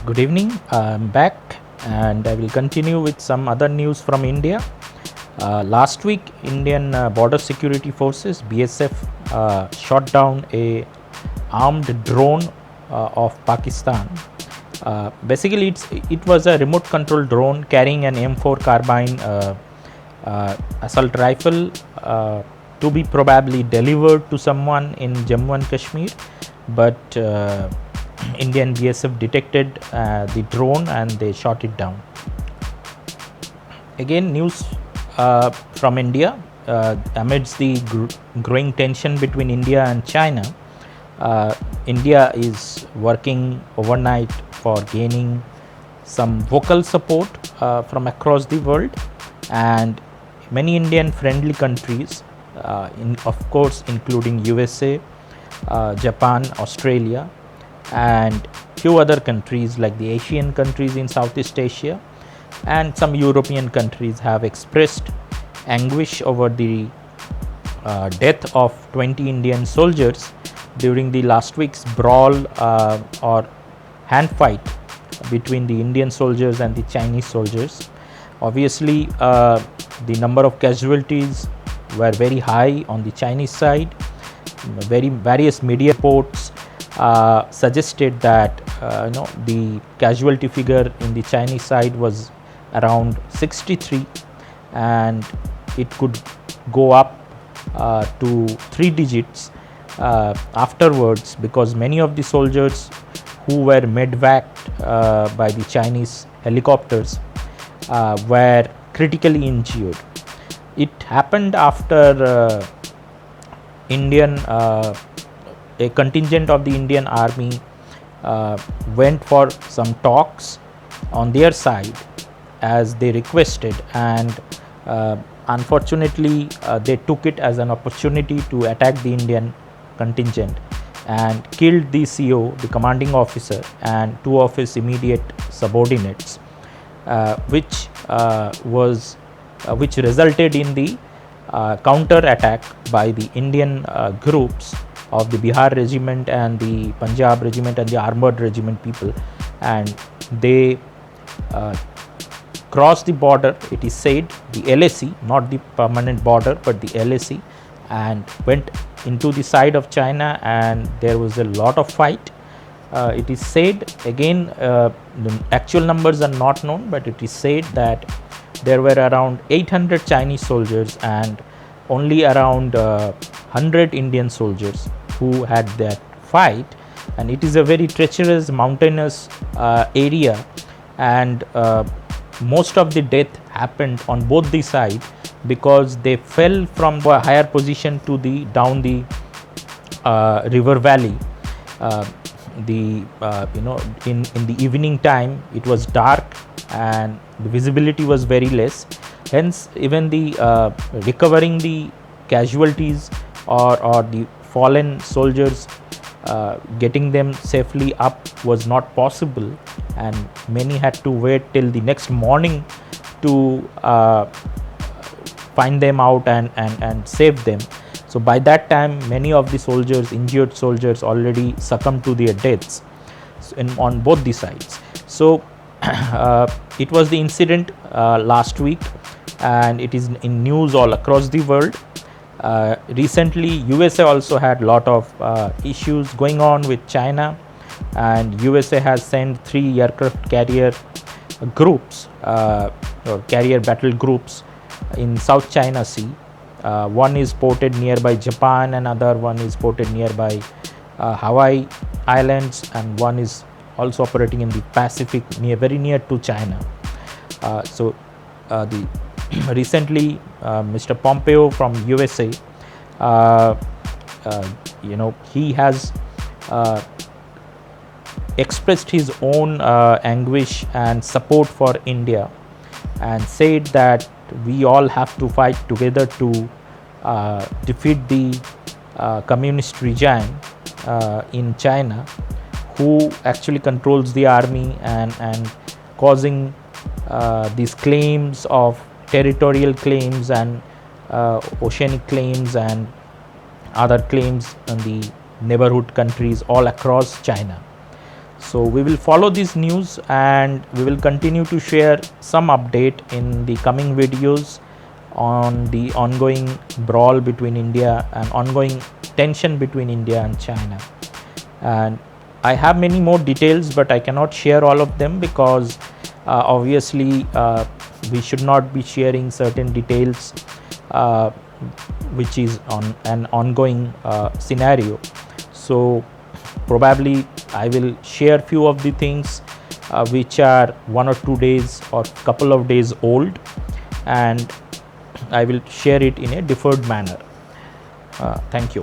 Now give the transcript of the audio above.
Good evening. I'm back and I will continue with some other news from India. Last week, Indian Border Security Forces (BSF) shot down a armed drone of Pakistan. Basically, it was a remote control drone carrying an M4 carbine assault rifle to be probably delivered to someone in Jammu and Kashmir, but Indian BSF detected the drone and they shot it down. Again, news from India. Amidst the growing tension between India and China, India is working overnight for gaining some vocal support from across the world, and many Indian friendly countries, of course including USA, Japan, Australia, and few other countries like the Asian countries in Southeast Asia and some European countries have expressed anguish over the death of 20 Indian soldiers during the last week's brawl or hand fight between the Indian soldiers and the Chinese soldiers. Obviously, the number of casualties were very high on the Chinese side. Various media reports suggested that the casualty figure in the Chinese side was around 63, and it could go up to 3 digits afterwards, because many of the soldiers who were medevaced by the Chinese helicopters were critically injured. It happened after a contingent of the Indian Army went for some talks on their side as they requested, and unfortunately they took it as an opportunity to attack the Indian contingent and killed the CO, the commanding officer, and 2 of his immediate subordinates, which resulted in the counter attack by the Indian groups of the Bihar regiment and the Punjab regiment and the armored regiment people, and they crossed the border, it is said, the LAC, not the permanent border but the LAC, and went into the side of China, and there was a lot of fight. It is said, again, the actual numbers are not known, but it is said that there were around 800 Chinese soldiers and only around 100 Indian soldiers who had that fight, and it is a very treacherous mountainous area, and most of the death happened on both the sides because they fell from a higher position to the down the river valley. In the evening time it was dark and the visibility was very less, hence even the recovering the casualties or the fallen soldiers, getting them safely up was not possible, and many had to wait till the next morning to find them out and save them. So by that time many of the soldiers, injured soldiers, already succumbed to their deaths on both the sides. So it was the incident last week, and it is in news all across the world. Recently USA also had a lot of issues going on with China, and USA has sent 3 aircraft carrier groups or carrier battle groups in South China Sea. One is ported nearby Japan, another one is ported nearby Hawaii Islands, and one is also operating in the Pacific, very near to China. Recently Mr. Pompeo from USA, he has expressed his own anguish and support for India, and said that we all have to fight together to defeat the communist regime in China, who actually controls the army and causing these claims of territorial claims and oceanic claims and other claims in the neighborhood countries all across China. So we will follow this news and we will continue to share some update in the coming videos on the ongoing brawl between India and ongoing tension between India and China. And I have many more details, but I cannot share all of them because obviously we should not be sharing certain details which is on an ongoing scenario. So probably I will share few of the things which are 1 or 2 days or couple of days old, and I will share it in a deferred manner. Thank you.